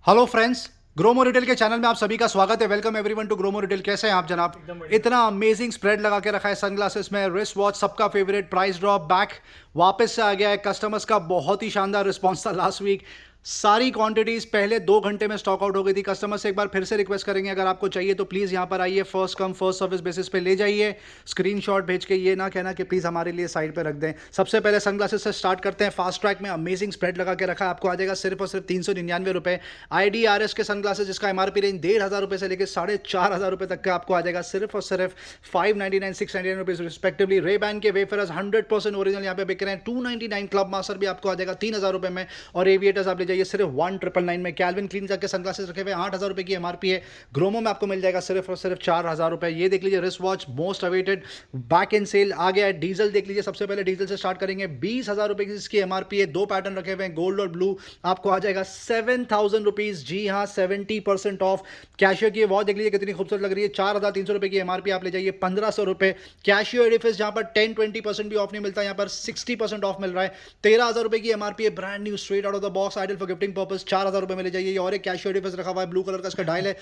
Hello friends, Gromo retail के channel में आप सभी का स्वागत है। Welcome everyone to Gromo retail. कैसे हैं आप जनाब? इतना अमेजिंग स्प्रेड लगा के रखा है सनग्लासेस में। रिस्ट वॉच सबका फेवरेट, प्राइस ड्रॉप बैक वापस से आ गया है। कस्टमर्स का बहुत ही शानदार रिस्पॉन्स था लास्ट वीक। सारी क्वांटिटीज पहले 2 घंटे में स्टॉक आउट हो गई थी। कस्टमर से एक बार फिर से रिक्वेस्ट करेंगे, अगर आपको चाहिए तो प्लीज़ यहाँ पर आइए, first come first service basis पे ले जाइए। स्क्रीनशॉट भेज के ये ना कहना कि प्लीज़ हमारे लिए साइड पे रख दें। सबसे पहले सनग्लासेस से स्टार्ट करते हैं। फास्ट ट्रैक में अमेजिंग स्प्रेड लगा के रखा है, आपको आ जाएगा सिर्फ और सिर्फ 399 रुपये। IDRS के सनग्लासेस जिसका MRP रेंज 1500 रुपये से लेकर 4500 रुपये तक का आपको आ जाएगा सिर्फ और सिर्फ 599 699 रुपीज़ रिस्पेक्टिवली। रे बैन के वेफरर्स 100% ओरिजिनल यहाँ पे बिक रहे हैं 299। क्लब मास्टर भी आपको आ जाएगा 3000 रुपये में। और एविएटर्स आप ले जाइए सिर्फ 1999 में। कैल्विन क्लीन के सनग्लासेस रखे हुए 8000 रुपये की MRP है। ग्रोमो में आपको मिल जाएगा सिर्फ और सिर्फ 4000 रुपये। ये देख लीजिए wrist watch most awaited back in sale आ गया है। डीजल देख लीजिए, सबसे पहले डीजल से स्टार्ट करेंगे। 20000 रुपये की इसकी MRP है। 2 पैटर्न रखे हुए हैं, गोल्ड और ब्लू। आपको आ जाएगा 7000 रुपीज़। जी हाँ, 70% ऑफ। कैशियो की वॉच देख लीजिए कितनी खूबसूरत लग रही है। 4300 रुपये की MRP आप ले जाइए 1500 रुपये। कैशियो एडिफिस जहाँ पर 10-20% भी ऑफ नहीं मिलता, यहाँ पर 60% ऑफ मिल रहा है। 13000 रुपये की MRP है। Brand new, straight out of the box, ideal for gifting purpose. 4000 रुपये में ले जाइए। और एक कैशियो एडिफिस रखा हुआ है, ब्लू कलर का इसका डायल है।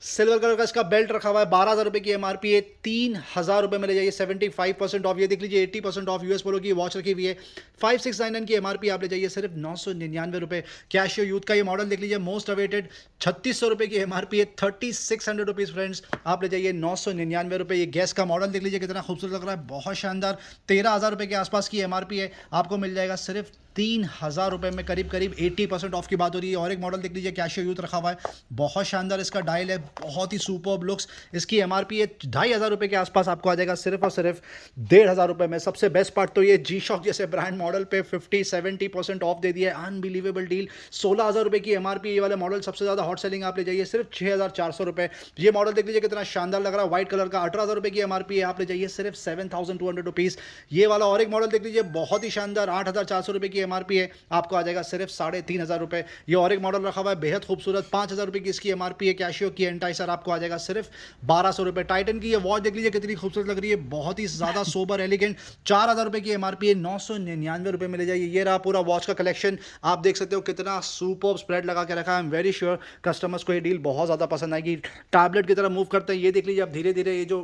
सिल्वर कलर का इसका बेल्ट रखा हुआ है। 12000 रुपये की MRP है। 3000 रुपये में ले जाइए 75% ऑफ। ये देख लीजिए 80% ऑफ। यूएस पोलो की वॉच रखी हुई है। 5699 की MRP आप ले जाइए सिर्फ 999 रुपये। कैशियो यूथ का ये मॉडल देख लीजिए, मोस्ट अवेटेड 3600 रुपये की MRP है। 3600 रुपीज़ फ्रेंड्स, आप ले जाइए 999 रुपये। ये गैस का मॉडल देख लीजिए कितना खूबसूरत लग रहा है, बहुत शानदार। 13000 रुपये के आसपास की MRP है। आपको मिल जाएगा सिर्फ 3000 रुपये में। करीब करीब 80% ऑफ की बात हो रही है। और एक मॉडल देख लीजिए, कैशियो यूथ रखा हुआ है, बहुत शानदार इसका डायल है, बहुत ही सुपर्ब लुक्स। इसकी MRP है 2500 रुपये के आसपास। आपको आ जाएगा सिर्फ और सिर्फ 1500 रुपये में। सबसे बेस्ट पार्ट तो ये जी शॉक जैसे ब्रांड मॉडल पे 50-70% ऑफ दे दिया है। Unbelievable deal. 16000 रुपये की MRP। ये वाला मॉडल सबसे ज़्यादा हॉट सेलिंग, आप ले जाइए सिर्फ 6400 रुपये। ये मॉडल देख लीजिए कितना शानदार लग रहा है, व्हाइट कलर का। 18000 रुपये की MRP है। आप ले जाइए सिर्फ 7200 रुपीज़। ये वाला और एक मॉडल देख लीजिए, बहुत ही शानदार, 8400 रुपये की MRP है। आपको आ जाएगा सिर्फ 3500 रुपये। ये और एक मॉडल रखा हुआ है, बेहद खूबसूरत, 5000 रुपये की इसकी MRP है। कैशियो की एंटाइसर आपको आ जाएगा सिर्फ 1200 रुपये। टाइटन की ये वॉच देख लीजिए कितनी खूबसूरत लग रही है, बहुत ही ज़्यादा सोबर एलिगेंट। 4000 रुपये की MRP है। 999 रुपये में ले जाइए। ये रहा पूरा वॉच का कलेक्शन। आप देख सकते हो कितना सुपर स्प्रेड लगा के रखा है। I am very sure customers को ये डील बहुत ज़्यादा पसंद आएगी। टैबलेट की तरफ मूव करते हैं। ये देख लीजिए, अब धीरे धीरे ये जो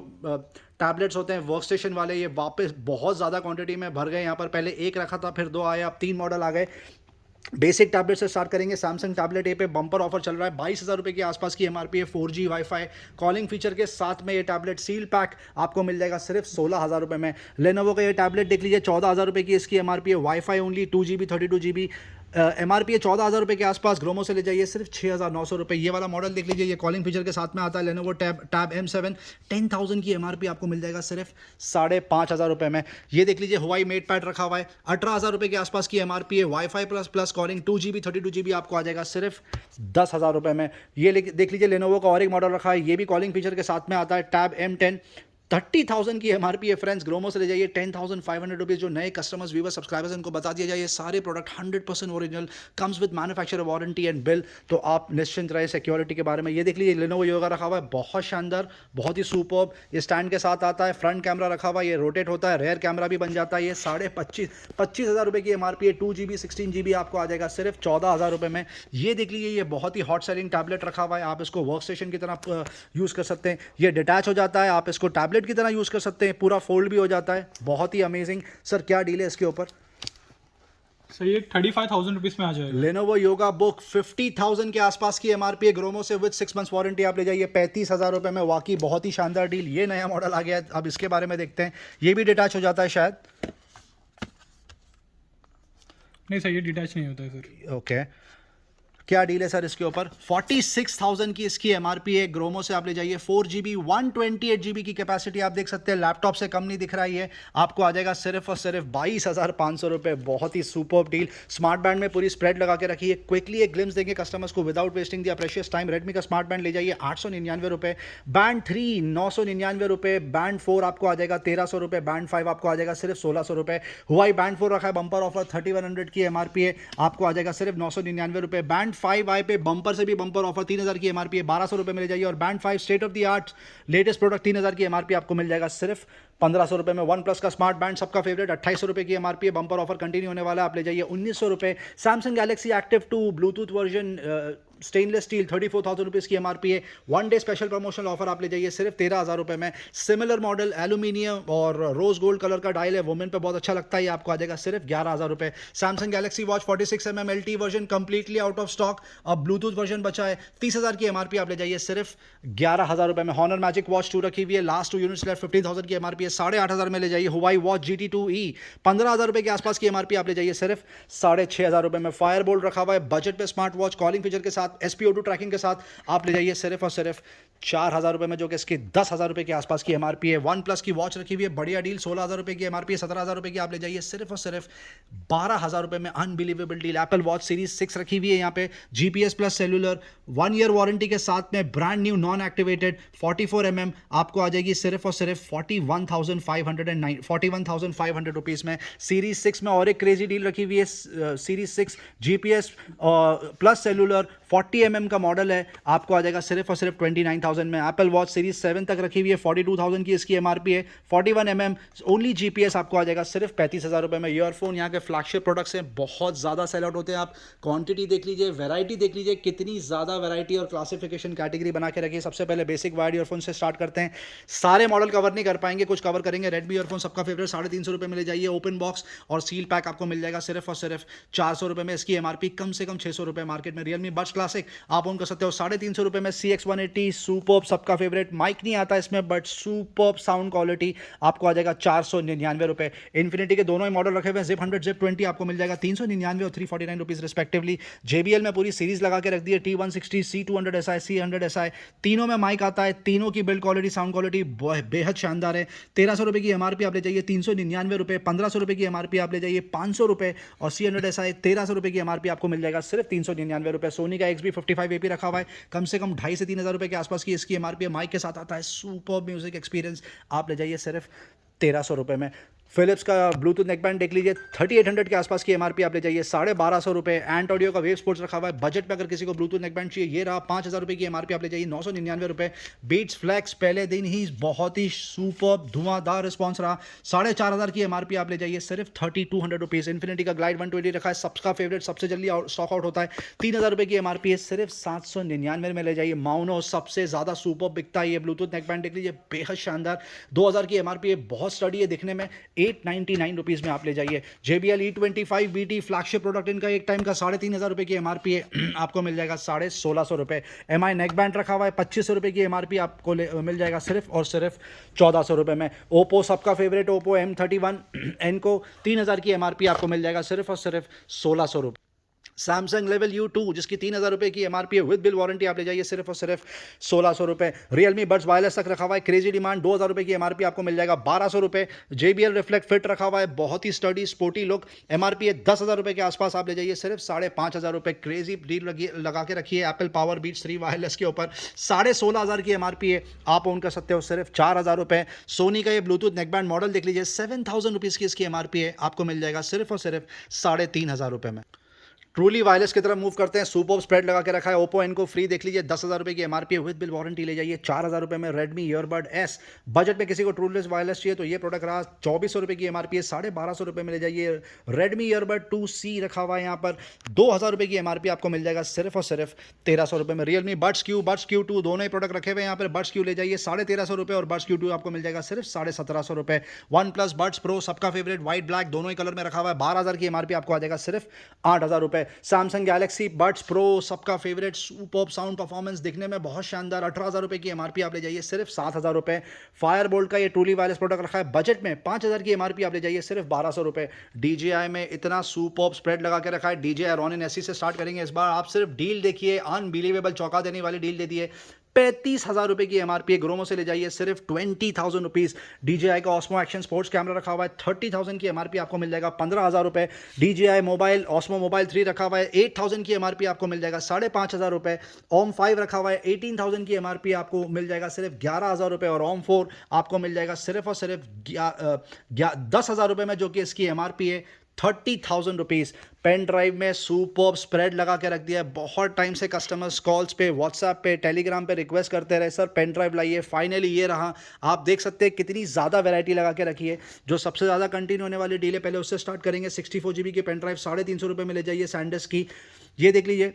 टैबलेट्स होते हैं वर्क स्टेशन वाले, ये वापस बहुत ज़्यादा क्वांटिटी में भर गए। यहाँ पर पहले एक रखा था, फिर 2 आए, अब 3 मॉडल आ गए। बेसिक टैबलेट से स्टार्ट करेंगे। सैमसंग टैबलेट ए पे बम्पर ऑफर चल रहा है। 22000 रुपये के आसपास की MRP है। 4G वाईफाई कॉलिंग फीचर के साथ में ये टैबलेट सील पैक आपको मिल जाएगा सिर्फ 16000 रुपये में। लेनोवो का ये टैबलेट देख लीजिए, 14000 रुपये की इसकी MRP है। Wifi only, 2GB 32GB MRP है 14000 रुपये के आसपास। ग्रोमो से ले जाइए सिर्फ 6900 रुपये। ये वाला मॉडल देख लीजिए, ये कॉलिंग फीचर के साथ में आता है। लेनोवो टैब M7 10000 की MRP आपको मिल जाएगा सिर्फ 5500 रुपये में। ये देख लीजिए, हुआई मेट पैड रखा हुआ है, 18000 रुपये के आसपास की MRP है। Wifi plus plus calling 2GB 32GB आपको आ जाएगा सिर्फ 10000 रुपये में। ये देख लीजिए, लेनोवो का और एक मॉडल रखा है, ये भी कॉलिंग फीचर के साथ में आता है। टैब M10 30,000 की MRP है फ्रेंड्स। ग्रोमो से ले जाइए 10,500 रुपीज़। जो नए कस्टमर्स, व्यूवर, सब्सक्राइबर्स, इनको बता दिया जाए, ये सारे product 100% original, comes with manufacturer warranty and bill. तो आप निश्चिंत रहे सिक्योरिटी के बारे में। ये देख लीजिए, लेनोवो योगा रखा हुआ है, बहुत शानदार, बहुत ही सुपर्ब। ये स्टैंड के साथ आता है। फ्रंट कैमरा रखा हुआ है, ये रोटेट होता है, रेयर कैमरा भी बन जाता है। ये 25,000 रुपये की MRP है। 2GB 16GB आपको आ जाएगा सिर्फ 14000 रुपये में। ये देख लीजिए, ये बहुत ही हॉट सेलिंग टैबलेट रखा हुआ है। आप इसको वर्क स्टेशन की तरह यूज़ कर सकते हैं। ये डिटैच हो जाता है, आप इसको टैबलेट की तरह यूज़ कर सकते हैं, पूरा फोल्ड भी हो जाता है, बहुत ही अमेजिंग। सर क्या डील है इसके ऊपर? सर ये 35,000 रुपीज़ में आ जाएगा। लेनोवो योगा बुक 50,000 के आसपास की MRP है। ग्रोमो से विद 6 मंथ्स वारंटी आप ले जाइए 35,000 रुपये में। वाकई बहुत ही शानदार डील। ये नया मॉडल आ गया है, अब इसके बारे में देखते हैं। ये भी डिटैच हो जाता है शायद। नहीं सर, ये डिटैच नहीं होता है सर। ओके, क्या डील है सर इसके ऊपर? 46,000 की इसकी MRP है। ग्रोमो से आप ले जाइए 4GB 128GB की कैपेसिटी आप देख सकते हैं। लैपटॉप से कम नहीं दिख रहा है ये। आपको आ जाएगा सिर्फ और सिर्फ 22,500 रुपये। बहुत ही सुपर्ब डील। स्मार्ट बैंड में पूरी स्प्रेड लगा के रखी है। क्विकली एक ग्लिम्स देंगे कस्टमर्स को विदाउट वेस्टिंग दिया प्रेशियस टाइम। रेडमी का स्मार्ट बैंड ले जाइए 899 रुपये। बैंड 3 999 रुपये। बैंड 4 आपको आ जाएगा 1300 रुपये। बैंड 5 आपको आ जाएगा सिर्फ 1600 रुपये। हुआई बैंड 4 रखा है, बम्पर ऑफर 3100 की MRP है। आपको आ जाएगा सिर्फ 999 रुपये। बैंड 5i पे बम्पर से भी बम्पर ऑफर 3000 की MRP है, 1200 रुपये में ले जाइए। और band 5 state of the art latest product 3000 की MRP आपको मिल जाएगा सिर्फ 1500 रुपये में। वन प्लस का स्मार्ट बैंड सबका फेवरेट 2800 रुपये की MRP है। बम्पर ऑफर कंटिन्यू होने वाला है, आप ले जाइए 1900 रुपये। Samsung Galaxy active 2 Bluetooth version stainless steel 34,000 rupees की एमआरपी है। One day special promotional offer आप ले जाइए सिर्फ 13,000 रुपये में। सिमिलर मॉडल एल्यूमिनियम और रोज गोल्ड कलर का डायल है, वुमेन पे बहुत अच्छा लगता है, ये आपको आ जाएगा सिर्फ 11,000 रुपये। Samsung Galaxy watch 46mm LT version completely out of stock, अब ब्लूटूथ वर्जन बचा है, 30,000 की एमआरपी आप ले जाइए सिर्फ 11,000 रुपये में। हॉनर मैजिक वॉच 2 रखी हुई है, लास्ट 2 यूनिट्स लेफ्ट, 15,000 की एमआरपी है, 8,500 में ले जाइए। हुवाई वॉच GT2E 15,000 रुपये के आसपास की एमआरपी आप ले जाइए सिर्फ 6,500 रुपये में। फायर बोल्ट रखा हुआ है बजट पे, स्मार्ट वॉच कॉलिंग फीचर के साथ, SpO2 ट्रैकिंग के साथ आप ले जाइए सिर्फ और सिर्फ 4,000 रुपये में, जो कि इसकी 10,000 रुपये के आसपास की एमआरपी है। वन प्लस की वॉच रखी हुई है, बढ़िया डील, 16,000 रुपये की एमआरपी है, 17,000 रुपये की आप ले जाइए सिर्फ और सिर्फ 12,000 रुपये में। Unbelievable deal. Apple watch series 6 रखी हुई है यहाँ पे, GPS plus cellular 1 year warranty के साथ में, brand new non activated 44mm आपको आ जाएगी सिर्फ और सिर्फ 41,500 रुपीज़ में। सीरीज 6 में और एक क्रेजी डील रखी हुई है, series 6 GPS plus cellular 40mm का मॉडल है, आपको आ जाएगा सिर्फ और सिर्फ 29,000 में। एप्पल वॉच सीरीज 7 तक रखी हुई है, 42,000 की इसकी एमआरपी है, 41mm ओनली GPS आपको आ जाएगा सिर्फ 35,000 रुपये में। ईयरफोन यहाँ के फ्लैगशिप प्रोडक्ट्स हैं, बहुत ज़्यादा सेल आउट होते हैं, आप क्वांटिटी देख लीजिए, वैरायटी देख लीजिए, कितनी ज़्यादा वैरायटी और क्लासिफिकेशन कैटेगरी बना के रखी है। सबसे पहले बेसिक वायर्ड ईयरफोन से स्टार्ट करते हैं, सारे मॉडल कवर नहीं कर पाएंगे, कुछ कवर करेंगे। रेडमी ईयरफोन सबका फेवरेट 350 रुपये में ले जाइए, ओपन बॉक्स और सील पैक आपको मिल जाएगा सिर्फ और सिर्फ 400 रुपये में। इसकी एमआरपी कम से कम 600 रुपये मार्केट में। रियलमी बड्स क्लासिक आप ओन कर सकते हो 350 रुपये में। CX180 सुपर्ब सबका फेवरेट, माइक नहीं आता इसमें बट सुपर्ब साउंड क्वालिटी आपको आ जाएगा 499 रुपये। इन्फिनिटी के दोनों ही मॉडल रखे हुए हैं, Zip 100 Zip 20 आपको मिल जाएगा 399 और 349 रुपीज़ रिस्पेक्टिवली। JBL में पूरी सीरीज लगा के रख दी है, T160 C200 SI C100 SI, तीनों में माइक आता है, तीनों की बिल्ड क्वालिटी साउंड क्वालिटी बेहद शानदार है। 1,300 रुपये की एमआरपी आप ले जाइए 399 रुपये, 1,500 रुपये की एमआरपी आप ले जाइए 500 रुपये, और C100 SI 1,300 रुपये की एमआरपी आपको मिल जाएगा सिर्फ 399 रुपये। सोनी का XB55AP रखा हुआ है, कम से कम 2,500 से 3,000 रुपये के आसपास की इसकी एमआरपी है, माइक के साथ आता है, सुपर्ब म्यूजिक एक्सपीरियंस, आप ले जाइए सिर्फ 1,300 रुपये में। फिलिप्स का ब्लूटूथ नेकबैंड देख लीजिए, 3,800 के आसपास की एमआरपी आप ले जाइए 1,250 रुपये। एंट ऑडियो का वेव स्पोर्ट्स रखा हुआ है, बजट पे अगर किसी को ब्लूटूथ नेकबैंड चाहिए, ये रहा 5,000 रुपये की एमआरपी आप ले जाइए 999 रुपये। बीट्स फ्लैक्स पहले दिन ही बहुत ही सुपर्ब धुआंधार रिस्पॉन्स रहा, 4,500 की एमआरपी आप ले जाइए सिर्फ 3,200 रुपीज़। इन्फिनिटी का ग्लाइड 120 रखा है, सबका फेवरेट, सबसे जल्दी स्टॉक आउट होता है, 3,000 रुपये की एमआरपी है, सिर्फ 799 में ले जाइए। माउनो सबसे ज़्यादा सुपर्ब बिकता है, ये ब्लूटूथ नेकबैंड देख लीजिए, बेहद शानदार, 2,000 की एमआरपी है, बहुत स्टडी है दिखने में, 899 रुपीज़ में आप ले जाइए। JBL E25 BT flagship product इनका, एक टाइम का 3,500 रुपये की एमआरपी है, आपको मिल जाएगा 1,650 रुपये। MI नेकबैंड रखा हुआ है, 2,500 रुपये की एमआरपी आपको मिल जाएगा सिर्फ और सिर्फ 1,400 रुपये में। ओप्पो सबका फेवरेट, ओप्पो M31N को 3,000 की एमआरपी आपको मिल जाएगा सिर्फ और सिर्फ 1,600 रुपये। सैमसंग लेवल U2 जिसकी 3,000 रुपये की एमआरपी है, विद बिल वारंटी आप ले जाइए सिर्फ और सिर्फ 1,600 रुपये। रियलमी बड्स वायरलेस तक रखा हुआ है, क्रेजी डिमांड, 2,000 रुपये की एमआरपी आपको मिल जाएगा 1,200 रुपये। JBL रिफ्लेक्ट फिट रखा हुआ है, बहुत ही स्टडी स्पोर्टी लुक, एमआरपी है 10,000 रुपये के आसपास, आप ले जाइए सिर्फ 5,500 रुपये। क्रेजी डील लगा के रखी है एप्पल पावर बीट्स 3 वायरलेस के ऊपर, 16,500 की एमआरपी है, आप ओन कर सकते हो सिर्फ 4,000 रुपये। सोनी का ये ब्लूटूथ नेकबैंड मॉडल देख लीजिए, 7,000 रुपीज़ की इसकी एमआरपी है, आपको मिल जाएगा सिर्फ और सिर्फ 3,500 रुपये में। ट्रूली वायरलेस की तरफ मूव करते हैं, सुपर्ब स्प्रेड लगा के रखा है, ओप्पो एनको फ्री देख लीजिए, 10,000 रुपये की एमआरपी है, विद बिल वारंटी ले जाइए 4,000 रुपये में। रेडमी ईयरबड S, बजट में किसी को ट्रूलेस वायरलेस चाहिए तो ये प्रोडक्ट रहा, 2,400 रुपये की एमआरपी है, 1,250 रुपये में ले जाइए। रेडमी ईयरबड 2C रखा हुआ है यहाँ पर, 2,000 रुपये की एमआरपी आपको मिल जाएगा सिर्फ और सिर्फ 1,300 रुपये में। रियलमी बड्स Q2 दोनों ही प्रोडक्ट रखे हुए हैं यहाँ पर, बड्स Q ले जाइए 1,350 रुपये और बड्स Q2 आपको मिल जाएगा सिर्फ 1,750 रुपये। वन प्लस बड्स प्रो सबका फेवरेट, व्हाइट ब्लैक दोनों ही कलर में रखा हुआ है, 12,000 की एमआरपी आपको आ जाएगा सिर्फ 8,000 रुपये। सैमसंग गैलेक्सी बड्स प्रो सबका फेवरेट, सुपर्ब साउंड परफॉर्मेंस, दिखने में बहुत शानदार, 18,000 रुपये की एमआरपी आप ले जाइए सिर्फ 7,000 रुपये। फायर बोल्ट का ये ट्रूली वायरलेस प्रोडक्ट रखा है, बजट में 5,000 की एमआरपी आप ले जाइए सिर्फ 1,200 रुपये। DJI में इतना सुपर्ब स्प्रेड लगा के रखा है, DJI Ronin SE से स्टार्ट करेंगे इस बार, आप सिर्फ डील देखिए, अनबिलीवेबल, चौंका देने वाली डील दे दी है, 35,000 रुपये की एमआरपी है, ग्रोमो से ले जाइए सिर्फ 20,000 रुपीज़। DJI का ऑस्मो एक्शन स्पोर्ट्स कैमरा रखा हुआ है, 30,000 की एमआरपी आपको मिल जाएगा 15,000 रुपये। DJI मोबाइल ऑस्मो मोबाइल 3 रखा हुआ है, 8,000 की एमआरपी आपको मिल जाएगा 5,500 रुपये। OM 5 रखा हुआ है, 18,000 की एमआरपी आपको मिल जाएगा सिर्फ 11,000 रुपये, और OM 4 आपको मिल जाएगा सिर्फ और सिर्फ 10,000 रुपये में, जो कि इसकी एमआरपी है 30,000 रुपीज़। पेन ड्राइव में सुपर्ब स्प्रेड लगा के रख दिया है, बहुत टाइम से कस्टमर्स कॉल्स पे, व्हाट्सएप पे, टेलीग्राम पे रिक्वेस्ट करते रहे, सर पेन ड्राइव लाइए, फाइनली ये रहा। आप देख सकते हैं कितनी ज़्यादा वैरायटी लगा के रखी है। जो सबसे ज़्यादा कंटिन्यू होने वाली डील है, पहले उससे स्टार्ट करेंगे। 64 GB की पेन ड्राइव 350 रुपये में ले जाइए, सैंडिस्क की, ये देख लीजिए,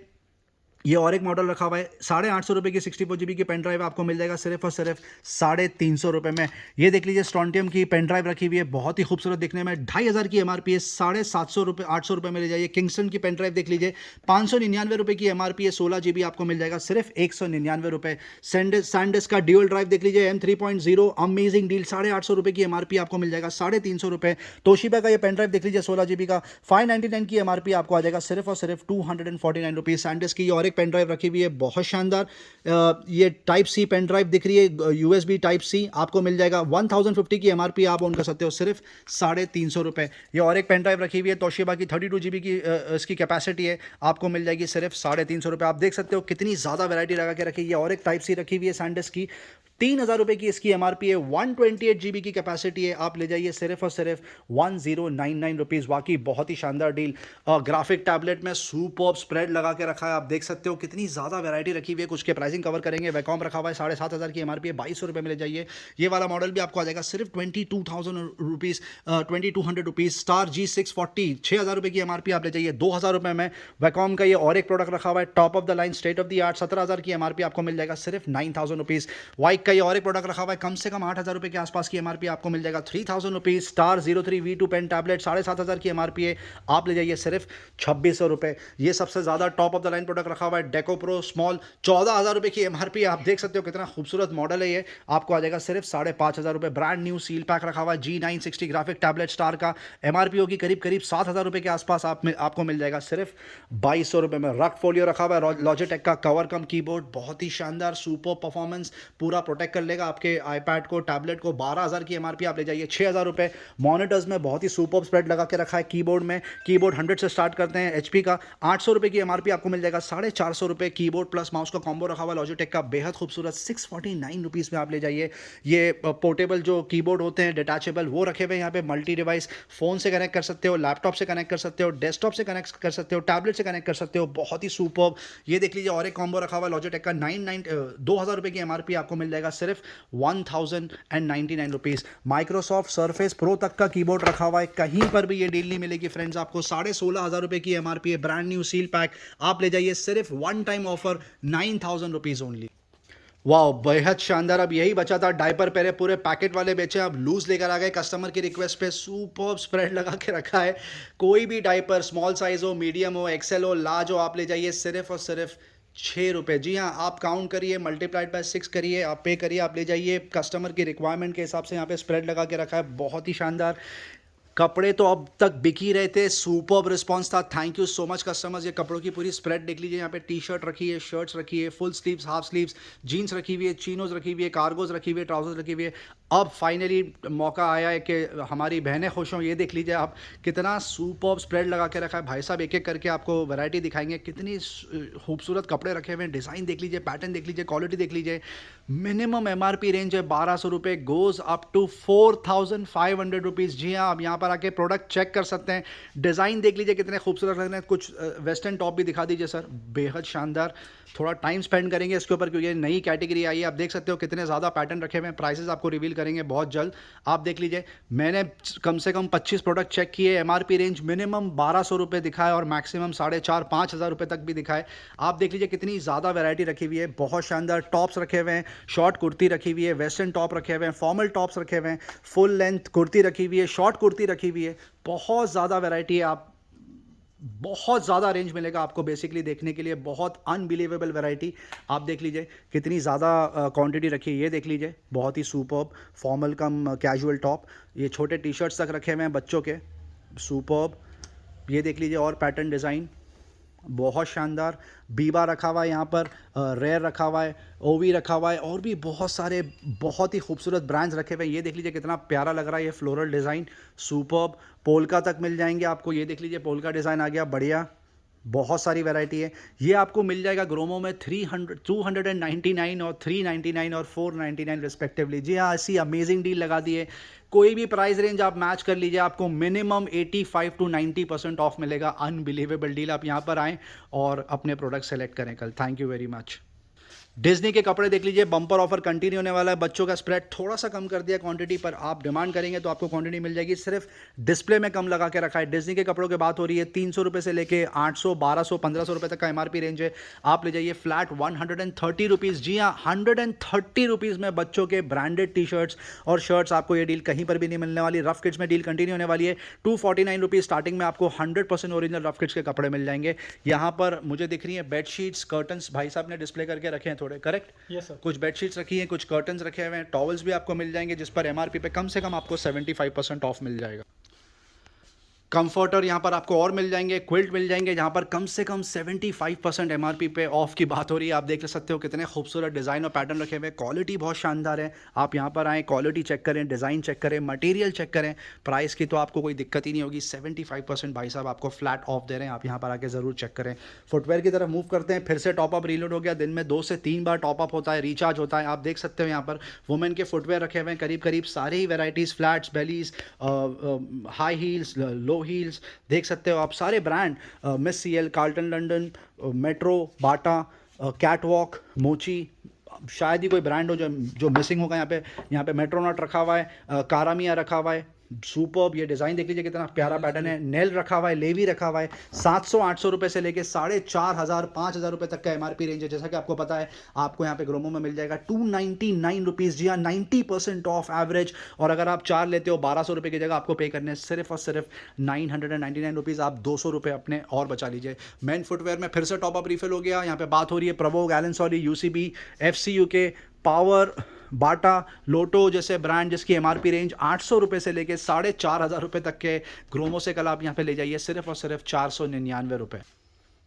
ये और एक मॉडल रखा हुआ है 850 की 64 GB की पेन ड्राइव आपको मिल जाएगा सिर्फ और सिर्फ 350 में। ये देख लीजिए स्टॉन्टियम की पेन ड्राइव रखी हुई है, बहुत ही खूबसूरत दिखने में, 2500 की MRP है, 750 800 रुपये में ले जाइए। किंगस्टन की पेन ड्राइव देख लीजिए, 599 रुपये की MRP है, 16 GB आपको मिल जाएगा सिर्फ 199 रुपये। सैंडिस्क का ड्यूल ड्राइव देख लीजिए M3.0, अमेजिंग डील, 850 रुपये की MRP आपको मिल जाएगा 350 रुपये। तोशिबा का ये पेन ड्राइव देख लीजिए 16 GB का, 599 की MRP आपको आ जाएगा सिर्फ और सिर्फ 249 रुपीज़। सैंडिस्क की और एक पेन ड्राइव रखी हुई है बहुत शानदार, ये टाइप सी पेन ड्राइव दिख रही है, USB टाइप सी आपको मिल जाएगा 1050 की MRP आप ऑन कर सकते हो सिर्फ 350 रुपये। ये और एक पेन ड्राइव रखी हुई है तोशिबा की, 32 GB की इसकी कैपेसिटी है, आपको मिल जाएगी सिर्फ 350 रुपये। आप देख सकते हो कितनी ज़्यादा वैरायटी लगा के रखी है। और एक टाइप सी रखी हुई है सैंडिस्क की, 3000 रुपये की इसकी MRP है, 128 GB की कैपेसिटी है, आप ले जाइए सिर्फ और सिर्फ 1099 रुपीज़। वाकई बहुत ही शानदार डील। ग्राफिक टैबलेट में सुपर्ब स्प्रेड लगा के रखा है, आप देख सकते हो कितनी ज़्यादा वैरायटी रखी हुई है। कुछ के प्राइसिंग कवर करेंगे। वैकॉम रखा हुआ है 7500 की MRP है, 2200 रुपये में ले जाइए। ये वाला मॉडल भी आपको आ जाएगा सिर्फ 22,000 रुपीज़, 2200 रुपीज़। स्टार G640 6000 रुपये की MRP आप ले जाइए 2000 रुपये में। वैकॉम का ये और एक प्रोडक्ट रखा हुआ है top of the line state of the art, 17000 की MRP आपको मिल जाएगा सिर्फ 9000 रुपीज़। वाइक का ये और एक प्रोडक्ट रखा हुआ है कम से कम 8000 रुपये के आसपास की MRP आपको मिल जाएगा 3000 rupees. Star 03 V2 pen tablet 7500 की MRP है, आप ले जाइए सिर्फ 2600 रुपये। ये सबसे ज़्यादा top of the line product रखा हुआ है डेको प्रो स्मॉल, 14000 रुपये की MRP, आप देख सकते हो कितना खूबसूरत मॉडल है ये, आपको आ जाएगा सिर्फ 5500 रुपये। ब्रांड न्यू सील पैक रखा हुआ है G960 ग्राफिक टैबलेट स्टार का, MRP होगी करीब करीब 7000 रुपये के आसपास, आपको मिल जाएगा सिर्फ 2200 रुपये में। रक फोलियो रखा हुआ है लॉजिटेक का कवर कम कीबोर्ड, बहुत ही शानदार सुपर परफॉर्मेंस, पूरा प्रोटेक्ट कर लेगा आपके आईपैड को टैबलेट को। 12000 की MRP आप ले जाइए 6000 रुपये। मॉनिटर्स में बहुत ही सुपर स्प्रेड लगा के रखा है कीबोर्ड में, कीबोर्ड 100 से स्टार्ट करते हैं HP का, 800 रुपये की MRP आपको मिल जाएगा 450 रुपये। कीबोर्ड प्लस माउस का कॉम्बो रखा हुआ है लॉजिटेक का, बेहद खूबसूरत, 649 रुपीज़ में आप ले जाइए। ये पोर्टेबल जो कीबोर्ड होते हैं डिटैचेबल वो रखे हुए हैं यहाँ पे, मल्टी डिवाइस, फ़ोन से कनेक्ट कर सकते हो, लैपटॉप से कनेक्ट कर सकते हो, डेस्कटॉप से कनेक्ट कर सकते हो, टैबलेट से कनेक्ट कर सकते हो, बहुत ही सुपर्ब। ये देख लीजिए और एक कॉम्बो रखा हुआ है लॉजिटेक का 2000 रुपये की MRP आपको मिल जाएगा सिर्फ 1099 रुपीज़। माइक्रोसॉफ्ट सरफेस प्रो तक का कीबोर्ड रखा हुआ है, कहीं पर भी ये डील नहीं मिलेगी फ्रेंड्स आपको। 16,500 रुपये की MRP है, ब्रांड न्यू सील पैक, आप ले जाइए सिर्फ one time offer 9000 rupees only. वाह बेहद शानदार। अब यही बचा था, डायपर पहले पूरे पैकेट वाले बेचे, अब लूज लेकर आ गए कस्टमर की रिक्वेस्ट पे, सुपर्ब स्प्रेड लगा के रखा है। कोई भी डायपर स्मॉल साइज़ हो, मीडियम हो, एक्सेल हो, लार्ज हो, आप ले जाइए सिर्फ और सिर्फ 6 रुपये। जी हाँ, आप काउंट करिए, मल्टीप्लाइड बाय 6 करिए, आप पे करिए, आप ले जाइए। कस्टमर की रिक्वायरमेंट के हिसाब से यहाँ पे स्प्रेड लगा के रखा है, बहुत ही शानदार। कपड़े तो अब तक बिक ही रहे थे, सुपर्ब रिस्पांस था, thank you so much customers. ये कपड़ों की पूरी स्प्रेड देख लीजिए, यहाँ पे टी शर्ट रखी है, शर्ट्स रखी है, full sleeves, half sleeves, jeans रखी हुई है, चीनोज रखी हुई है, कार्गोज रखी हुई है, ट्राउजर्स रखी हुई है। अब फाइनली मौका आया है कि हमारी बहनें खुश हों। ये देख लीजिए आप कितना सुपर्ब स्प्रेड लगा के रखा है भाई साहब, एक एक करके आपको वैरायटी दिखाएंगे, कितनी खूबसूरत कपड़े रखे हुए हैं, डिज़ाइन देख लीजिए, पैटर्न देख लीजिए, क्वालिटी देख लीजिए। मिनिमम MRP रेंज है 1200 रुपये, गोज़ अप टू 4500 रुपीज़। जी हाँ, आप यहाँ पर आके प्रोडक्ट चेक कर सकते हैं, डिज़ाइन देख लीजिए कितने खूबसूरत लग रहे हैं। कुछ वेस्टर्न टॉप भी दिखा दीजिए सर, बेहद शानदार। थोड़ा टाइम स्पेंड करेंगे इसके ऊपर क्योंकि ये नई कैटेगरी आई है। आप देख सकते हो कितने ज़्यादा पैटर्न रखे हुए हैं, प्राइसेस आपको रिवील करेंगे बहुत जल्द, आप देख लीजिए। मैंने कम से कम 25 प्रोडक्ट चेक किए, MRP रेंज मिनिमम 1200 रुपये दिखा है और मैक्सिमम 4500-5000 रुपये तक भी दिखा है। आप देख लीजिए कितनी ज़्यादा वैरायटी रखी हुई है, बहुत शानदार। टॉप्स रखे हुए हैं, शॉर्ट कुर्ती रखी हुई है, वेस्टर्न टॉप रखे हुए हैं, फॉर्मल टॉप्स रखे हुए हैं, फुल लेंथ कुर्ती रखी हुई है, शॉर्ट कुर्ती रखी हुई है, बहुत ज़्यादा वैरायटी है। आप बहुत ज़्यादा रेंज मिलेगा आपको बेसिकली देखने के लिए, बहुत अनबिलीवेबल वैरायटी। आप देख लीजिए कितनी ज़्यादा क्वांटिटी रखी है, ये देख लीजिए, बहुत ही सुपर्ब फॉर्मल कम कैजुअल टॉप, ये छोटे टी शर्ट्स तक रखे हुए हैं बच्चों के, सुपर्ब। ये देख लीजिए और पैटर्न डिज़ाइन बहुत शानदार। बीबा रखा हुआ है यहाँ पर, रेयर रखा हुआ है, ओवी रखा हुआ है, और भी बहुत सारे बहुत ही खूबसूरत ब्रांड्स रखे हुए हैं। ये देख लीजिए कितना प्यारा लग रहा है, ये फ्लोरल डिज़ाइन सुपर्ब। पोल्का तक मिल जाएंगे आपको, ये देख लीजिए पोल्का डिज़ाइन आ गया, बढ़िया, बहुत सारी वैरायटी है। ये आपको मिल जाएगा ग्रोमो में 299 और 399 और 499 रिस्पेक्टिवली। जी हाँ, ऐसी अमेजिंग डील लगा दी है। कोई भी प्राइस रेंज आप मैच कर लीजिए, आपको मिनिमम 85 to 90% ऑफ मिलेगा। अनबिलीवेबल डील, आप यहाँ पर आएँ और अपने प्रोडक्ट सेलेक्ट करें कल। Thank you very much. Disney के कपड़े देख लीजिए, बम्पर ऑफर कंटिन्यू होने वाला है। बच्चों का स्प्रेड थोड़ा सा कम कर दिया क्वांटिटी पर, आप डिमांड करेंगे तो आपको क्वांटिटी मिल जाएगी, सिर्फ डिस्प्ले में कम लगा के रखा है। डिज्नी के कपड़ों की बात हो रही है, 300 रुपये से लेके 800, 1200, 1500 रुपये तक का एमआरपी रेंज है। आप ले जाइए फ्लैट 130 रुपीज़। जी हाँ, 130 रुपीज़ में बच्चों के ब्रांडेड टी शर्ट्स और शर्ट्स, आपको ये डील कहीं पर भी नहीं मिलने वाली। रफ किड्स में डील कंटिन्यू होने वाली है। 249 रुपीज़ स्टार्टिंग में आपको 100% ओरिजिनल रफ किड्स के कपड़े मिल जाएंगे। यहाँ पर मुझे दिख रही है बेडशीट्स, कर्टन्स भाई साहब ने डिस्प्ले करके रखे हैं थोड़े, करेक्ट? Yes sir. कुछ बेडशीट्स रखी हैं, कुछ कर्टन्स रखे हुए हैं, टॉवल्स भी आपको मिल जाएंगे, जिस पर एमआरपी पे कम से कम आपको 75% ऑफ मिल जाएगा। कंफर्टर यहाँ पर आपको और मिल जाएंगे, क्विल्ट मिल जाएंगे, जहाँ पर कम से कम 75% एमआरपी पे ऑफ की बात हो रही है। आप देख सकते हो कितने खूबसूरत डिज़ाइन और पैटर्न रखे हुए हैं, क्वालिटी बहुत शानदार है। आप यहाँ पर आएँ, क्वालिटी चेक करें, डिज़ाइन चेक करें, मटेरियल चेक करें, प्राइस की तो आपको कोई दिक्कत ही नहीं होगी। 75% भाई साहब आपको फ्लैट ऑफ दे रहे हैं, आप यहाँ पर आके ज़रूर चेक करें। फुटवेयर की तरफ मूव करते हैं, फिर से टॉपअप रीलोड हो गया। दिन में 2 से 3 बार टॉपअप होता है, रिचार्ज होता है। आप देख सकते हो यहाँ पर वुमेन के फुटवेयर रखे हुए हैं, करीब करीब सारे ही varieties, flats, bellies, high heels, low heels, देख सकते हो आप सारे brand, Miss CL, Carlton London, Metro, Bata, Catwalk, Mochi, शायद ही कोई ब्रांड हो जो मिसिंग होगा यहाँ पे मेट्रोनॉट रखा हुआ है, कारामिया रखा हुआ है, सुपर्ब। ये डिज़ाइन देख लीजिए कितना प्यारा पैटर्न है। नेल रखा हुआ है, लेवी रखा हुआ है। 700-800 रुपये से लेके 4500, 5000 रुपये तक का एमआरपी रेंज है। जैसा कि आपको पता है, आपको यहाँ पे ग्रोमो में मिल जाएगा 299 रुपीज़। जी हाँ, 90% ऑफ एवरेज। और अगर आप 4 लेते हो, 1200 रुपये की जगह आपको पे करने सिर्फ और सिर्फ 999 रुपीज़। आप 200 रुपये अपने और बचा लीजिए। मेन फुटवेयर में फिर से टॉपअप रिफिल हो गया। यहाँ पे बात हो रही है प्रवोग, एलन सॉली, यूसीबी, एफसीयू के, पावर, बाटा, लोटो जैसे ब्रांड, जिसकी एमआरपी रेंज 800 रुपये से लेके 4500 रुपये तक के ग्रोमो से कल आप यहाँ पे ले जाइए सिर्फ और सिर्फ 499 रुपये।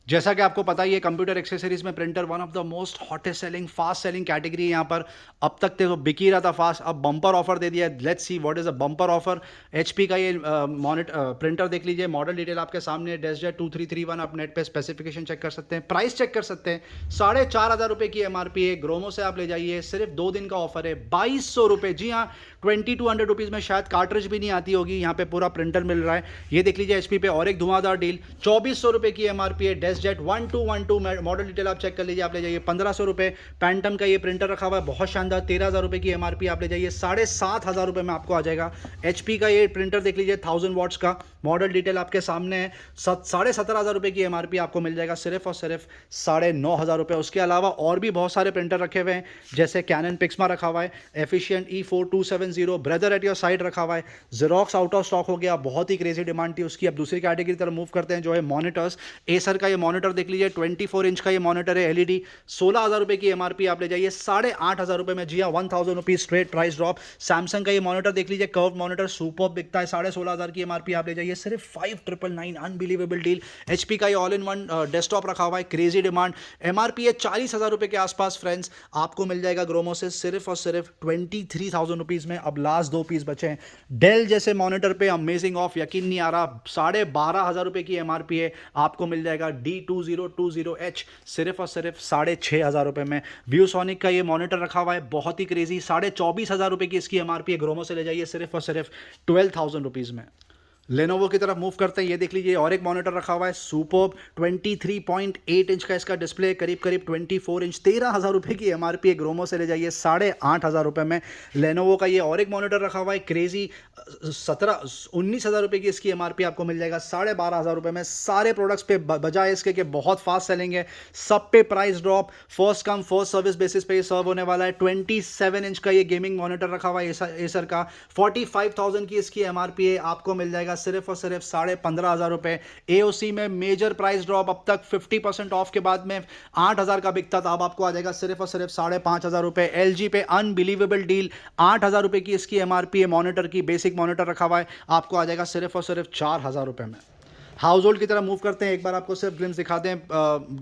जैसा कि आपको पता ही है, कंप्यूटर एक्सेसरीज में printer one of the most hottest selling, fast selling category है यहाँ पर। अब तक तो बिक ही रहा था फास्ट, अब बम्पर ऑफर दे दिया है। Let's see what is a bumper offer. HP का ये प्रिंटर देख लीजिए, मॉडल डिटेल आपके सामने, डेस्कजेट 2331। आप नेट पे स्पेसिफिकेशन चेक कर सकते हैं, प्राइस चेक कर सकते हैं। 4500 रुपये की एमआरपी है। ग्रोमो से आप ले जाइए, सिर्फ 2 दिन का ऑफर है, 2200 रुपये। जी हाँ, 2200 रुपीज़ में शायद कार्ट्रिज भी नहीं आती होगी, यहाँ पे पूरा प्रिंटर मिल रहा है। ये देख लीजिए एचपी पे और एक धुआंधार डील, 2400 रुपये की एमआरपी है। डेस्कजेट 1212 मॉडल डिटेल आप चेक कर लीजिए, आप ले जाइए 1500 रुपये। पैंटम का ये प्रिंटर रखा हुआ है, बहुत शानदार, 13000 रुपये की एमआरपी, आप ले जाइए 7500 रुपये में आपको आ जाएगा। एचपी का ये प्रिंटर देख लीजिए, 1000 वॉट्स का, मॉडल डिटेल आपके सामने है, 17,500 रुपये की एमआरपी आपको मिल जाएगा सिर्फ और सिर्फ 9500 रुपये। उसके अलावा और भी बहुत सारे प्रिंटर रखे हुए हैं, जैसे कैनन पिक्समा रखा हुआ है, efficient E4270, brother at your side रखा हुआ है, जेरोक्स आउट ऑफ स्टॉक हो गया, बहुत ही क्रेजी डिमांड थी उसकी। अब दूसरी कैटेगरी की तरफ मूव करते हैं, जो है मॉनिटर्स। एसर का ये मॉनिटर देख लीजिए, 24 इंच का ये मॉनिटर है, एलईडी, 16000 रुपये की एमआरपी, आप ले जाइए 8500 रुपये में। जी हाँ, 1000 rupees straight price drop. Samsung का ये मॉनिटर देख लीजिए, कर्व मॉनिटर, सुपर बिकता है, 16,500 की एमआरपी, आप ले जाइए सिर्फ 5999, अनबिलीवेबल डील। एचपी का ये ऑल इन वन डेस्कटॉप रखा हुआ है, क्रेजी डिमांड, एमआरपी है 40,000 रुपये के आसपास। फ्रेंड्स, आपको मिल जाएगा ग्रोमो से सिर्फ और सिर्फ 23,000 रुपीज़ में। अब लास्ट 2 पीस बचे हैं। डेल जैसे मॉनिटर पे अमेजिंग ऑफ, यकीन नहीं आ रहा, 12,500 रुपये की एमआरपी है, आपको मिल जाएगा D2020H सिर्फ और सिर्फ 6,500 रुपये में। व्यूसोनिक का ये मॉनिटर रखा हुआ है, बहुत ही क्रेजी, 24,500 रुपये की इसकी एमआरपी है। ग्रोमो से ले जाइए सिर्फ और सिर्फ 12,000 रुपीज़ में। लेनोवो की तरफ मूव करते हैं, ये देख लीजिए और एक मॉनिटर रखा हुआ है, सुपर्ब, 23.8 इंच का इसका डिस्प्ले, करीब करीब 24 इंच, 13,000 रुपये की एमआरपी है। ग्रोमो से ले जाइए 8,500 रुपये में। लेनोवो का ये और एक मॉनिटर रखा हुआ है, क्रेजी, 19,000 रुपये की इसकी एमआरपी आपको मिल जाएगा 12,500 रुपये में। सारे प्रोडक्ट्स पे बजाय इसके कि बहुत फास्ट सेलिंग है, सब पे price drop, first come first service basis पे ये सर्व होने वाला है। 27 इंच का ये गेमिंग मॉनिटर रखा हुआ है एसर का, 45,000 की इसकी एमआरपी है, आपको मिल जाएगा सिर्फ और सिर्फ 15,500 रुपये। एओसी में मेजर प्राइस ड्रॉप, अब तक 50% ऑफ के बाद में 8,000 का बिकता था, अब आपको आ जाएगा सिर्फ और सिर्फ 5,500 रुपये। एलजी पे अनबिलीवेबल डील, 8,000 रुपये की इसकी एमआरपी है, मॉनिटर की, बेसिक मॉनिटर रखा हुआ है, आपको आ जाएगा सिर्फ और सिर्फ 4,000 रुपये में। हाउस होल्ड की तरफ मूव करते हैं, एक बार आपको सिर्फ ग्लिम्स दिखाते हैं।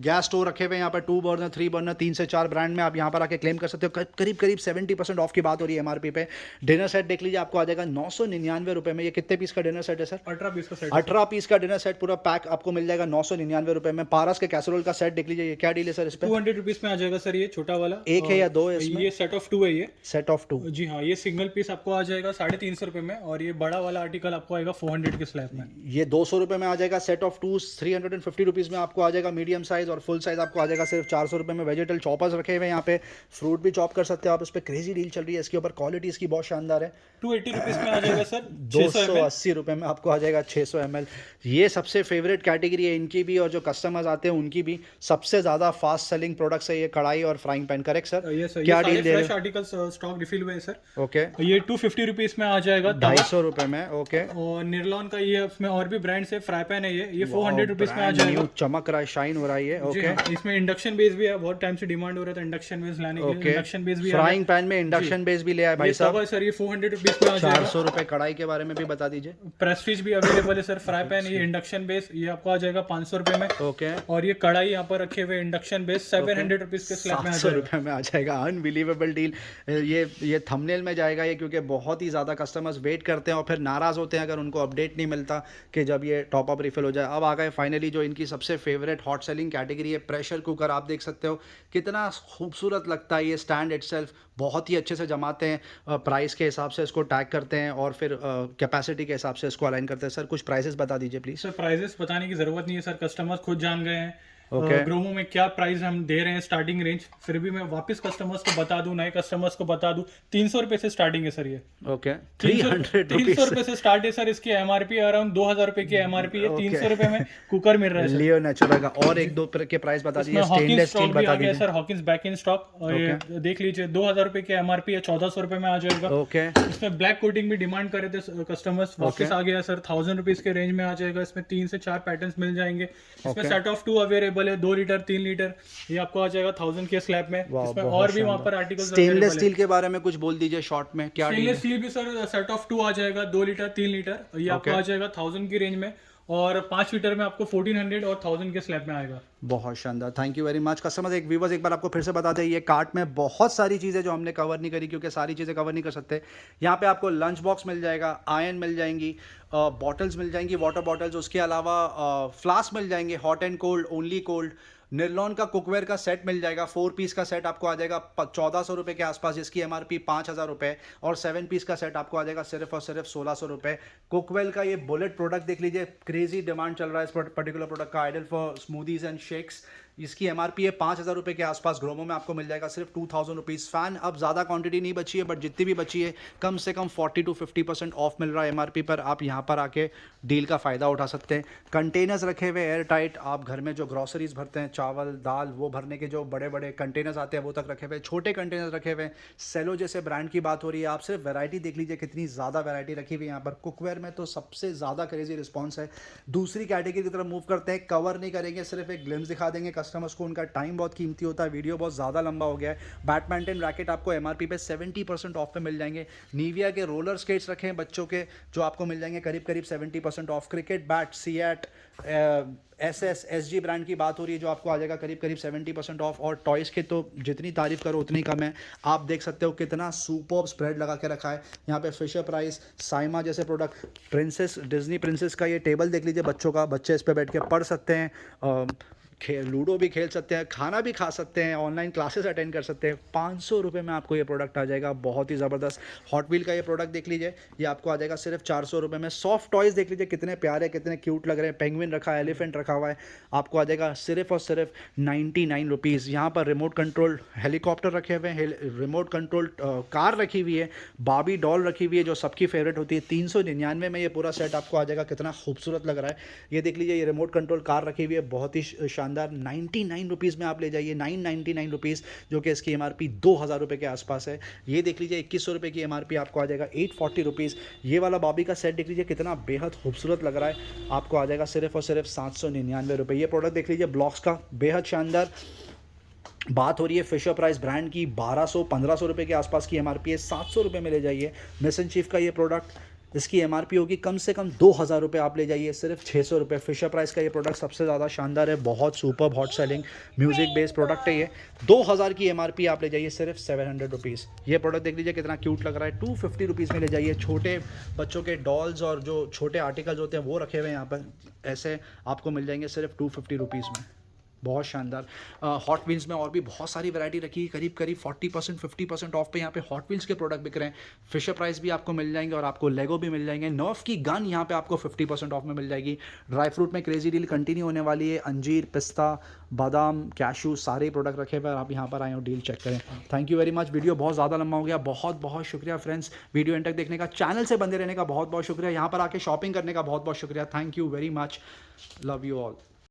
गैस स्टोव रखे हुए हैं यहाँ पर, 2 बर्नर, 3 बर्नर, 3 से 4 ब्रांड में आप यहाँ पर आके क्लेम कर सकते हो। करीब करीब 70% ऑफ की बात हो रही है एमआरपी पे। डिनर सेट देख लीजिए, आपको आ जाएगा 999 रुपये में। ये कितने पीस का डिनर सेट है सर? 18 पीस का सेट। 18 पीस का डिनर सेट पूरा पैक आपको मिल जाएगा 999 रुपये में। पारस के कैसरोल का सेट देख लीजिए, ये क्या डील है सर इस पर? 200 रुपीज में आ जाएगा सर, ये छोटा वाला। एक है या 2 है इसमें? ये सेट ऑफ 2 है, ये सेट ऑफ 2। जी हाँ, ये सिंगल पीस आपको आ जाएगा 350 रुपये में, और ये बड़ा वाला आर्टिकल आपको आएगा 400 के स्लैब में। ये 200 रुपये में आ जाएगा सेट ऑफ टू 350 रुपीज़ में आपको आ जाएगा मीडियम साइज़, और फुल साइज़ आपको आ जाएगा सिर्फ 400 रुपये में। वेजिटल चॉपर्स रखे हुए हैं यहाँ पे, फ्रूट भी चॉप कर सकते हो आप। इस पर क्रेजी डील चल रही है, इसके ऊपर क्वालिटी इसकी बहुत शानदार है। 280 रुपीस में आ जाएगा सर। 280 रुपये में आपको आ जाएगा 600 ml। ये सबसे फेवरेट कैटेगरी है इनकी भी, और जो कस्टमर्स आते हैं उनकी भी सबसे ज़्यादा फास्ट सेलिंग प्रोडक्ट्स है ये कढ़ाई और फ्राइंग पैन। Correct sir? ये सर, क्या ये डील दे रहे फ्रेश आर्टिकल्स स्टॉक रिफिल हुए हैं सर। ओके, ये 250 रुपीस में आ जाएगा। 250 रुपये में। ओके, और निर्लॉन का ये, उसमें और भी ब्रांड्स है। फ्राई पैन है ये 400 रुपीस में आ जाएगा। चमक रहा है, शाइन हो रहा है ये। ओके, इसमें इंडक्शन बेस भी है, बहुत टाइम से डिमांड हो रहा था इंडक्शन बेस लाने के लिए। इंडक्शन बेस भी है। फ्राइंग पैन में इंडक्शन बेस भी ले आए भाई साहब। सर ये 400 रुपीस में आ जाएगा। 400 रुपये। कढ़ाई के बारे में भी बता दीजिए। प्रेस्टीज भी अवेलेबल है सर। फ्राई पैन ये इंडक्शन बेस, ये आपको आ जाएगा 500 रुपए में। ओके, और ये कढ़ाई यहाँ पर रखे हुए इंडक्शन बेस 700 रुपीस के स्लैब में आ 700 जाएगा। रुपये में आ जाएगा। Unbelievable deal. ये थंबनेल में जाएगा ये, क्योंकि बहुत ही ज़्यादा कस्टमर्स वेट करते हैं और फिर नाराज़ होते हैं अगर उनको अपडेट नहीं मिलता कि जब ये टॉप अप रिफिल हो जाए। अब आ गए फाइनली जो इनकी सबसे फेवरेट हॉट सेलिंग कैटेगरी है, प्रेशर कुकर। आप देख सकते हो कितना खूबसूरत लगता है ये स्टैंड इटसेल्फ, बहुत ही अच्छे से जमाते हैं। प्राइस के हिसाब से इसको टैग करते हैं और फिर कैपेसिटी के हिसाब से इसको अलाइन करते हैं। सर कुछ प्राइसेस बता दीजिए प्लीज़। सर प्राइसेस बताने की जरूरत नहीं है सर, कस्टमर्स खुद जान गए हैं। Okay. ग्रोमो में क्या प्राइस हम दे रहे हैं स्टार्टिंग रेंज, फिर भी मैं वापस कस्टमर्स को बता दूं, नए कस्टमर्स को बता दूं, 300 रुपए से स्टार्टिंग है सर ये। ओके, 300 रुपए से स्टार्ट है सर। इसकी एमआरपी अराउंड 2000 रुपए की एमआरपी है। 300 रुपए में कुकर मिल रहा है सर। लियो नेचुरल का। और एक दो के प्राइस बता दीजिए। स्टेनलेस स्टील बता दीजिए sir. Hawkins back in stock, देख लीजिए 2000 रुपए की एमआरपी है, 1400 रुपए में आ जाएगा। ओके, इसमें ब्लैक कोटिंग भी डिमांड कर रहे थे कस्टमर्स, वापस आ गया सर। 1000 रुपीज के रेंज में आ जाएगा। इसमें 3 से 4 पैटर्न्स मिल जाएंगे। इसमें सेट ऑफ 2 अवेलेबल है, 2 लीटर 3 लीटर। ये आपको आ जाएगा 1000 के स्लैब में। इसमें और भी वहां पर आर्टिकल्स। स्टेनलेस स्टील के बारे में कुछ बोल दीजिए शॉर्ट में, क्या स्टेनलेस स्टील भी सर सेट ऑफ 2 आ जाएगा, 2 लीटर 3 लीटर। ये आपको आ जाएगा 1000 की रेंज में, और 5 लीटर में आपको 1400 और 1000 के स्लैब में आएगा। बहुत शानदार, thank you very much. Customers, एक व्यूवर्स एक बार आपको फिर से बता दें, ये कार्ट में बहुत सारी चीज़ें जो हमने कवर नहीं करी, क्योंकि सारी चीज़ें कवर नहीं कर सकते। यहाँ पे आपको लंच बॉक्स मिल जाएगा, आयरन मिल जाएंगी, बॉटल्स मिल जाएंगी, वाटर बॉटल्स। उसके अलावा फ्लास्क मिल जाएंगे, hot and cold, only cold. Nirlon का कुकवेयर का सेट मिल जाएगा, 4 पीस का सेट आपको आ जाएगा 1400 रुपये के आसपास, जिसकी एमआरपी 5000 रुपये। और 7 पीस का सेट आपको आ जाएगा सिर्फ और सिर्फ 1600 रुपये। कुकवेल का ये बुलेट प्रोडक्ट देख लीजिए, क्रेजी डिमांड चल रहा है इस पर्टिकुलर प्रोडक्ट का, ideal for smoothies and shakes. इसकी एमआरपी है 5000 रुपये के आसपास। ग्रोमो में आपको मिल जाएगा सिर्फ 2000 रुपीज़। फ़ैन अब ज़्यादा क्वांटिटी नहीं बची है, बट जितनी भी बची है कम से कम 40 to 50% ऑफ मिल रहा है एमआरपी पर। आप यहाँ पर आके डील का फ़ायदा उठा सकते हैं। कंटेनर्स रखे हुए एयर टाइट, आप घर में जो ग्रॉसरीज भरते हैं, चावल दाल, वो भरने के जो बड़े बड़े कंटेनर्स आते हैं वो तक रखे हुए, छोटे कंटेनर्स रखे हुए। सेलो जैसे ब्रांड की बात हो रही है। आप सिर्फ वैरायटी देख लीजिए कितनी ज़्यादा वैरायटी रखी हुई है यहाँ पर। कुकवेयर में तो सबसे ज़्यादा क्रेजी रिस्पॉन्स है। दूसरी कैटेगरी की तरफ मूव करते हैं। कवर नहीं करेंगे, सिर्फ एक ग्लिम्स दिखा देंगे कस्टमर्स को। उनका टाइम बहुत कीमती होता है, वीडियो बहुत ज़्यादा लंबा हो गया है। बैडमिंटन रैकेट आपको एमआरपी पे 70% ऑफ पे मिल जाएंगे। निविया के रोलर स्केट्स रखे हैं बच्चों के, जो आपको मिल जाएंगे करीब करीब 70% of. Cricket bat, CEAT, SG brand की बात हो रही है, जो आपको आ जाएगा करीब करीब 70% ऑफ। और टॉयज़ के तो जितनी तारीफ करो उतनी कम है। आप देख सकते हो कितना सुपर्ब स्प्रेड लगा के रखा है यहाँ पे। फिशर प्राइस, साइमा जैसे प्रोडक्ट, प्रिंसेस, डिज्नी प्रिंसेस का ये टेबल देख लीजिए बच्चों का, बच्चे इस पर बैठ के पढ़ सकते हैं, लूडो भी खेल सकते हैं, खाना भी खा सकते हैं, ऑनलाइन क्लासेस अटेंड कर सकते हैं। 500 रुपये में आपको ये प्रोडक्ट आ जाएगा, बहुत ही ज़बरदस्त। हॉट व्हील का ये प्रोडक्ट देख लीजिए, ये आपको आ जाएगा सिर्फ 400 रुपये में। सॉफ्ट टॉयज़ देख लीजिए कितने प्यारे, कितने क्यूट लग रहे हैं। पेंगुइन रखा है, एलिफेंट रखा हुआ है, आपको आ जाएगा सिर्फ और सिर्फ 99 रुपीज़। यहाँ पर रिमोट कंट्रोल हेलीकॉप्टर रखे हुए हैं, रिमोट कंट्रोल कार रखी हुई है, बाबी डॉल रखी हुई है जो सबकी फेवरेट होती है। 399 में ये पूरा सेट आपको आ जाएगा, कितना खूबसूरत लग रहा है। ये देख लीजिए, ये रिमोट कंट्रोल कार रखी हुई है, बहुत ही शानदार। 99 रुपीज़ में आप ले जाइए, 999 रुपीज़, जो कि इसकी एमआरपी 2000 रुपये के आसपास है। ये देख लीजिए 2100 रुपये की एमआरपी आपको आ जाएगा 840 रुपीज़। ये वाला बॉबी का सेट देख लीजिए कितना बेहद खूबसूरत लग रहा है, आपको आ जाएगा सिर्फ और सिर्फ 799 रुपये। ये प्रोडक्ट देख लीजिए ब्लॉक्स का, बेहद शानदार। बात हो रही है फिशर प्राइस ब्रांड की, 1200-1500 रुपये के आसपास की एमआरपी है, 700 रुपये में ले जाइए। मिशन चीफ का ये प्रोडक्ट, इसकी एमआरपी होगी कम से कम 2000 रुपये, आप ले जाइए सिर्फ 600 रुपये। फिशर प्राइस का ये प्रोडक्ट सबसे ज़्यादा शानदार है, बहुत super hot selling music based product है ये। 2000 की एमआरपी, आप ले जाइए सिर्फ 700 रुपीज़। ये प्रोडक्ट देख लीजिए कितना क्यूट लग रहा है, 250 रुपीज़ में ले जाइए। छोटे बच्चों के डॉल्स और जो छोटे आर्टिकल्स होते हैं वो रखे हुए हैं यहाँ पर, ऐसे आपको मिल जाएंगे सिर्फ 250 रुपीज़ में। बहुत शानदार। हॉट व्हील्स में और भी बहुत सारी वैरायटी रखी है, करीब करीब 40% 50% ऑफ पे यहाँ पे हॉट व्हील्स के प्रोडक्ट बिक रहे हैं। फिशर प्राइस भी आपको मिल जाएंगे और आपको लेगो भी मिल जाएंगे। नर्फ की गन यहाँ पे आपको 50% ऑफ में मिल जाएगी। ड्राई फ्रूट में क्रेजी डील कंटिन्यू होने वाली है, अंजीर, पिस्ता, बादाम, कैशू सारे प्रोडक्ट रखे हुए हैं। आप यहाँ पर आए और डील चेक करें। Thank you very much. Video बहुत ज़्यादा लंबा हो गया, बहुत बहुत शुक्रिया फ्रेंड्स वीडियो एंड तक देखने का, चैनल से बंदे रहने का बहुत बहुत शुक्रिया, यहाँ पर आके शॉपिंग करने का बहुत बहुत शुक्रिया। Thank you very much, love you all.